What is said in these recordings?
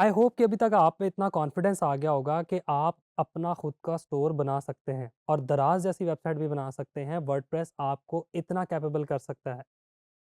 I hope कि अभी तक आप में इतना कॉन्फिडेंस आ गया होगा कि आप अपना खुद का स्टोर बना सकते हैं और दराज जैसी वेबसाइट भी बना सकते हैं। वर्डप्रेस आपको इतना कैपेबल कर सकता है।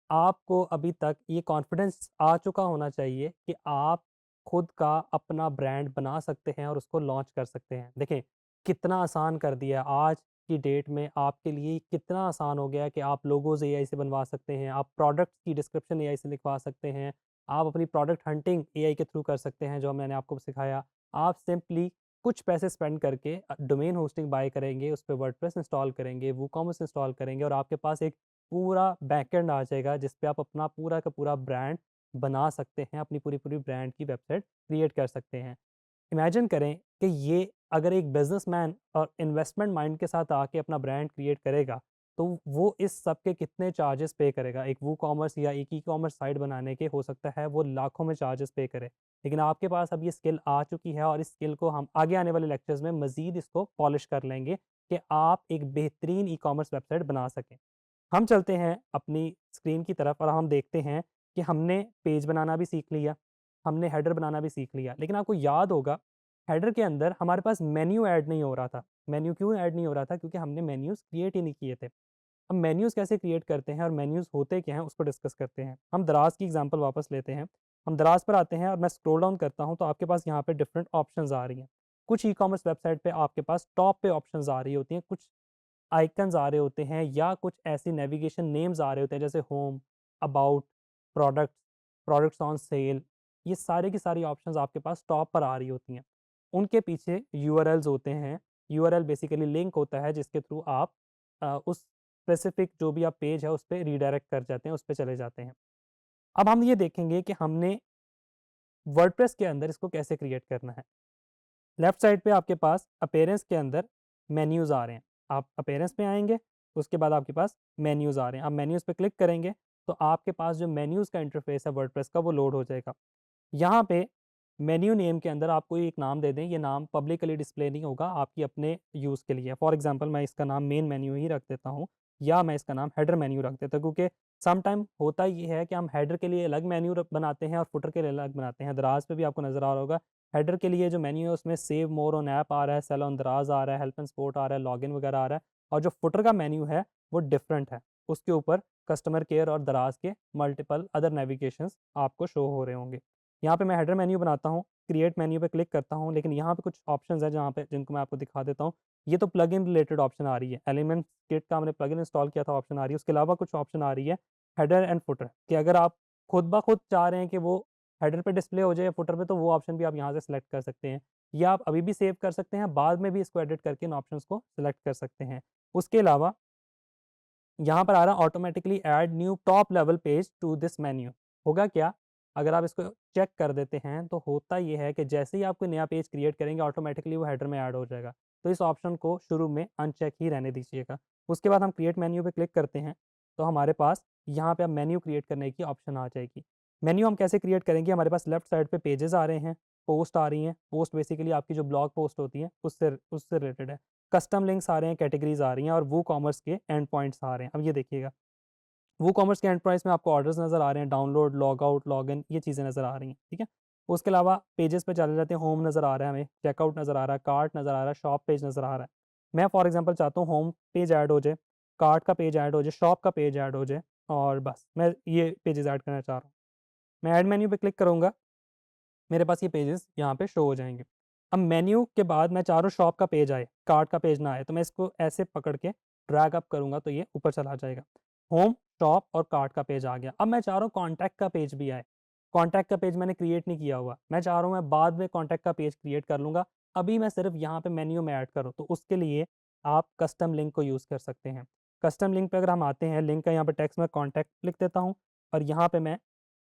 आपको अभी तक ये कॉन्फिडेंस आ चुका होना चाहिए कि आप खुद का अपना ब्रांड बना सकते हैं और उसको लॉन्च कर सकते हैं। देखें, कितना आसान कर दिया है आज की डेट में। आपके लिए कितना आसान हो गया है कि आप लोगोज़ एआई से बनवा सकते हैं, आप प्रोडक्ट्स की डिस्क्रिप्शन एआई से लिखवा सकते हैं, आप अपनी प्रोडक्ट हंटिंग एआई के थ्रू कर सकते हैं, जो मैंने आपको सिखाया। आप सिंपली कुछ पैसे स्पेंड करके डोमेन होस्टिंग बाय करेंगे, उस पे वर्डप्रेस इंस्टॉल करेंगे, वूकॉमर्स इंस्टॉल करेंगे और आपके पास एक पूरा बैकएंड आ जाएगा जिस पे आप अपना पूरा का पूरा ब्रांड बना सकते हैं, अपनी पूरी-पूरी ब्रांड की वेबसाइट क्रिएट कर सकते हैं। इमेजिन करें कि ये अगर एक बिज़नेसमैन और इन्वेस्टमेंट माइंड के साथ आके अपना ब्रांड क्रिएट करेगा, तो वो इस सब के कितने चार्जेस पे करेगा। एक वूकॉमर्स या एक ई-कॉमर्स साइट बनाने के हो सकता है वो लाखों में चार्जेस पे करे। लेकिन आपके पास अब ये स्किल आ चुकी है और इस स्किल को हम आगे आने वाले लेक्चर्स में मज़ीद इसको पॉलिश कर लेंगे कि आप एक बेहतरीन ई-कॉमर्स वेबसाइट बना सकें। हम चलते हैं अपनी स्क्रीन की तरफ और हम देखते हैं कि हमने पेज बनाना भी सीख लिया, हमने हेडर बनाना भी सीख लिया। लेकिन आपको याद होगा हेडर के अंदर हमारे पास मेन्यू ऐड नहीं हो रहा था। मेन्यू क्यों ऐड नहीं हो रहा था? क्योंकि हमने मेन्यूज़ क्रिएट ही नहीं किए थे। अब मेन्यूज़ कैसे क्रिएट करते हैं और मेन्यूज़ होते क्या हैं उसको डिस्कस करते हैं। हम दराज़ की एग्ज़ाम्पल वापस लेते हैं। हम दराज़ पर आते हैं और मैं स्क्रॉल डाउन करता हूँ तो आपके पास यहाँ पे डिफरेंट ऑप्शंस आ रही हैं। कुछ ई-कॉमर्स वेबसाइट पे आपके पास टॉप पे ऑप्शंस आ रही होती हैं, कुछ आइकन्स आ रहे होते हैं या कुछ ऐसे नेविगेशन नेम्स आ रहे होते हैं जैसे home, about, products, products on sale. ये सारे की सारी ऑप्शंस आपके पास टॉप पर आ रही होती हैं। उनके पीछे यूआरएल्स होते हैं। यूआरएल बेसिकली लिंक होता है जिसके थ्रू आप उस स्पेसिफिक जो भी आप पेज है उस पे रीडायरेक्ट कर जाते हैं, उस पे चले जाते हैं। अब हम ये देखेंगे कि हमने वर्डप्रेस के अंदर इसको कैसे क्रिएट करना है। लेफ्ट साइड पे आपके पास अपीयरेंस के अंदर मेन्यूज़ आ रहे हैं। आप अपीयरेंस में आएँगे, उसके बाद आपके पास मेन्यूज़ आ रहे हैं। आप मेन्यूज़ पे क्लिक करेंगे, तो आपके पास जो मेन्यूज़ का इंटरफ़ेस है वर्डप्रेस का वो लोड हो जाएगा। यहाँ पे मेन्यू नेम के अंदर आप कोई एक नाम दे दें, ये नाम पब्लिकली डिस्प्ले नहीं होगा, आपकी अपने यूज़ के लिए है। फॉर एग्ज़ाम्पल मैं इसका नाम मेन मेन्यू ही रख देता हूँ या मैं इसका नाम हेडर मेन्यू रख देता हूँ क्योंकि सम टाइम होता ये है कि हम हेडर के लिए अलग मेन्यू बनाते हैं और फुटर के लिए अलग बनाते हैं। दराज़ पे भी आपको नज़र आ रहा होगा, हेडर के लिए जो मेन्यू है उसमें सेव मोर ऑन ऐप आ रहा है, सेल ऑन दराज़ आ रहा है, हेल्प एंड सपोर्ट आ रहा है, लॉगिन वगैरह आ रहा है और जो फुटर का मेन्यू है वो डिफरेंट है। उसके ऊपर कस्टमर केयर और दराज़ के मल्टीपल अदर नेविगेशंस आपको शो हो रहे होंगे। यहाँ पे मैं हेडर मेन्यू बनाता हूँ, क्रिएट मेन्यू पे क्लिक करता हूँ, लेकिन यहाँ पे कुछ ऑप्शंस हैं जहाँ पे जिनको मैं आपको दिखा देता हूँ। ये तो प्लगइन रिलेटेड ऑप्शन आ रही है, एलिमेंट्स किट का हमने प्लगइन इंस्टॉल किया था ऑप्शन आ रही है। उसके अलावा कुछ ऑप्शन आ रही है हेडर एंड फुटर कि अगर आप खुद ब खुद चाह रहे हैं कि वो हेडर पे डिस्प्ले हो जाए या फुटर पे, तो वो ऑप्शन भी आप यहाँ से सिलेक्ट कर सकते हैं। या आप अभी भी सेव कर सकते हैं, बाद में भी इसको एडिट करके इन ऑप्शंस को सिलेक्ट कर सकते हैं। उसके अलावा यहाँ पर आ रहा है automatically add new top level page to this menu. होगा क्या? अगर आप इसको चेक कर देते हैं तो होता ये है कि जैसे ही आप कोई नया पेज क्रिएट करेंगे ऑटोमेटिकली वो हेडर में ऐड हो जाएगा। तो इस ऑप्शन को शुरू में अनचेक ही रहने दीजिएगा। उसके बाद हम क्रिएट मेन्यू पे क्लिक करते हैं, तो हमारे पास यहाँ पे अब मेन्यू क्रिएट करने की ऑप्शन आ जाएगी। मेन्यू हम कैसे क्रिएट करेंगे? हमारे पास लेफ्ट साइड पे पेजेस आ रहे हैं, पोस्ट आ रही हैं। पोस्ट बेसिकली आपकी जो ब्लॉग पोस्ट होती है उससे उससे रिलेटेड है। कस्टम लिंक्स आ रहे हैं, कैटेगरीज़ आ रही हैं और वूकॉमर्स के एंड पॉइंट्स आ रहे हैं। अब ये देखिएगा, वूकॉमर्स के एंड पॉइंट्स में आपको ऑर्डर्स नज़र आ रहे हैं, डाउनलोड, लॉग आउट, लॉगिन, ये चीज़ें नज़र आ रही हैं, ठीक है? उसके अलावा पेजेस पे चले जाते हैं, होम नज़र आ रहा है हमें, चेकआउट नज़र आ रहा है, कार्ट नज़र आ रहा है, शॉप पेज नज़र आ रहा है। मैं फॉर एग्ज़ाम्पल चाहता हूँ होम पेज ऐड हो जाए, कार्ट का पेज ऐड हो जाए, शॉप का पेज ऐड हो जाए और बस मैं ये पेजेस ऐड करना चाह रहा हूँ। मैं ऐड मेन्यू पे क्लिक करूँगा, मेरे पास ये पेजेस यहाँ पे शो हो जाएँगे। अब मेन्यू के बाद मैं चाह रहा हूँ शॉप का पेज आए, कार्ट का पेज ना आए, तो मैं इसको ऐसे पकड़ के ड्रैग अप करूँगा तो ये ऊपर चला जाएगा। होम, शॉप और कार्ट का पेज आ गया। अब मैं चाह रहा हूँ कॉन्टैक्ट का पेज भी आए। कॉन्टैक्ट का पेज मैंने क्रिएट नहीं किया हुआ। मैं चाह रहा हूँ मैं बाद में कॉन्टैक्ट का पेज क्रिएट कर लूँगा। अभी मैं सिर्फ़ यहाँ पे मेन्यू में ऐड करूँ, तो उसके लिए आप कस्टम लिंक को यूज़ कर सकते हैं। कस्टम लिंक पे अगर हम आते हैं, लिंक का यहाँ पे टेक्स्ट में कॉन्टैक्ट लिख देता हूँ और यहाँ पे मैं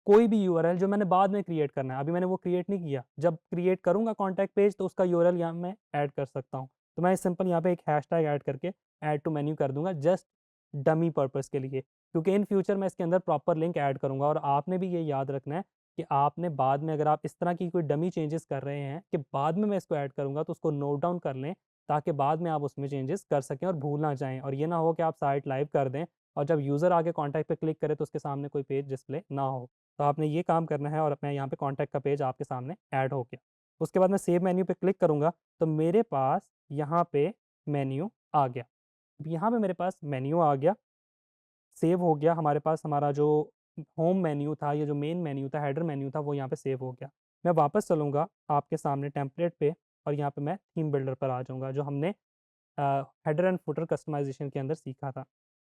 कोई भी यूआरएल जो मैंने बाद में क्रिएट करना है, अभी मैंने वो क्रिएट नहीं किया। जब क्रिएट करूँगा कॉन्टैक्ट पेज तो उसका यूआरएल यहाँ मैं ऐड कर सकता हूँ। तो मैं सिंपल यहाँ पे एक हैशटैग ऐड करके ऐड टू मेन्यू कर दूँगा जस्ट डमी पर्पज़ के लिए। क्योंकि इन फ्यूचर मैं इसके अंदर प्रॉपर लिंक ऐड करूँगा और आपने भी ये याद रखना है कि आपने बाद में अगर आप इस तरह की कोई डमी चेंजेस कर रहे हैं कि बाद में मैं इसको ऐड करूँगा तो उसको नोट डाउन कर लें ताकि बाद में आप उसमें चेंजेस कर सकें और भूल ना जाएँ और ये ना हो कि आप साइट लाइव कर दें और जब यूज़र आके कॉन्टैक्ट पे क्लिक करे तो उसके सामने कोई पेज डिस्प्ले ना हो। तो आपने ये काम करना है और मैं यहाँ पे कॉन्टैक्ट का पेज आपके सामने ऐड हो गया। उसके बाद मैं सेव मेन्यू पे क्लिक करूँगा तो मेरे पास यहाँ पे मेन्यू आ गया। अब यहाँ पे मेरे पास मेन्यू आ गया, सेव हो गया हमारे पास हमारा जो होम मेन्यू था, या जो मेन मेन्यू था, हेडर मेन्यू था, वो यहाँ पे सेव हो गया। मैं वापस चलूँगा आपके सामने टेम्पलेट पे और यहाँ पे मैं थीम बिल्डर पर आ जाऊँगा, जो हमने हेडर एंड फुटर कस्टमाइज़ेशन के अंदर सीखा था।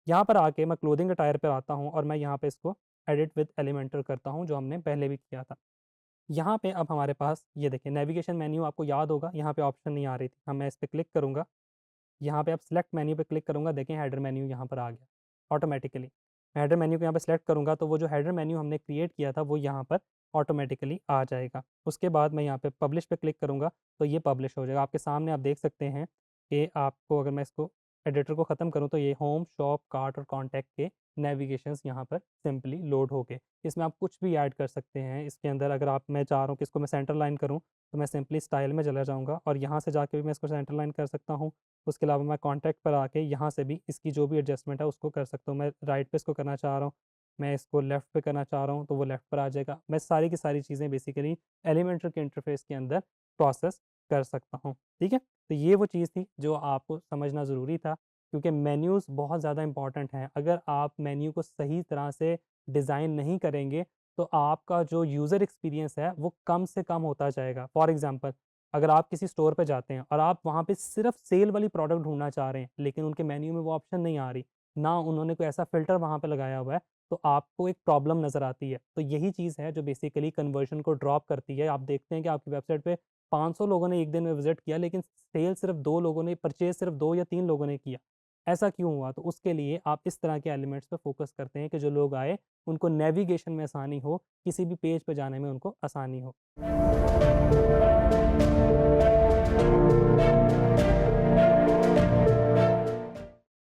यहाँ पर आके मैं क्लोथिंग अटायर पे आता हूँ और मैं यहाँ पे इसको एडिट विद एलिमेंटर करता हूँ, जो हमने पहले भी किया था। यहाँ पे अब हमारे पास ये देखिए नेविगेशन मेन्यू आपको याद होगा, यहाँ पे ऑप्शन नहीं आ रही थी। अब मैं इस पे क्लिक करूँगा, यहाँ पे अब सेलेक्ट मेन्यू पे क्लिक करूँगा, देखें हेडर मेन्यू यहाँ पर आ गया ऑटोमैटिकली। मैं हेडर मेन्यू को यहाँ पे सेलेक्ट करूँगा तो वो जो हेडर मेन्यू हमने क्रिएट किया था वो यहाँ पर ऑटोमैटिकली आ जाएगा। उसके बाद मैं यहाँ पे पब्लिश पे क्लिक करूँगा तो ये पब्लिश हो जाएगा। आपके सामने आप देख सकते हैं कि आपको, अगर मैं इसको एडिटर को ख़त्म करूँ तो ये होम, शॉप, कार्ट और कॉन्टैक्ट के नेविगेशंस यहाँ पर सिंपली लोड हो गए। इसमें आप कुछ भी ऐड कर सकते हैं। इसके अंदर अगर आप, मैं चाह रहा हूँ कि इसको मैं सेंटर लाइन करूँ तो मैं सिंपली स्टाइल में चला जाऊँगा और यहाँ से जाके भी मैं इसको सेंटर लाइन कर सकता हूँ। उसके अलावा मैं कॉन्टैक्ट पर आके यहाँ से भी इसकी जो भी एडजस्टमेंट है उसको कर सकता हूँ। मैं राइट पे इसको करना चाह रहा हूँ, मैं इसको लेफ़्ट पे करना चाह रहा हूँ तो वो लेफ़्ट पर आ जाएगा। मैं सारी की सारी चीज़ें बेसिकली एलिमेंटर के इंटरफ़ेस के अंदर प्रोसेस कर सकता हूँ, ठीक है? तो ये वो चीज़ थी जो आपको समझना ज़रूरी था, क्योंकि मेन्यूज़ बहुत ज़्यादा इम्पोर्टेंट हैं। अगर आप मेन्यू को सही तरह से डिज़ाइन नहीं करेंगे तो आपका जो यूज़र एक्सपीरियंस है वो कम से कम होता जाएगा। फॉर एग्ज़ाम्पल, अगर आप किसी स्टोर पे जाते हैं और आप वहाँ पे सिर्फ़ सेल वाली प्रोडक्ट ढूँढना चाह रहे हैं, लेकिन उनके मेन्यू में वो ऑप्शन नहीं आ रही, ना उन्होंने कोई ऐसा फ़िल्टर वहाँ पे लगाया हुआ है, तो आपको एक प्रॉब्लम नज़र आती है। तो यही चीज़ है जो बेसिकली कन्वर्जन को ड्रॉप करती है। आप देखते हैं कि आपकी वेबसाइट पे 500 लोगों ने 1 दिन में विज़िट किया, लेकिन सेल सिर्फ़ 2 लोगों ने, परचेज़ सिर्फ़ 2 या 3 लोगों ने किया। ऐसा क्यों हुआ? तो उसके लिए आप इस तरह के एलिमेंट्स पे फ़ोकस करते हैं कि जो लोग आए, उनको नेविगेशन में आसानी हो, किसी भी पेज पे जाने में उनको आसानी हो।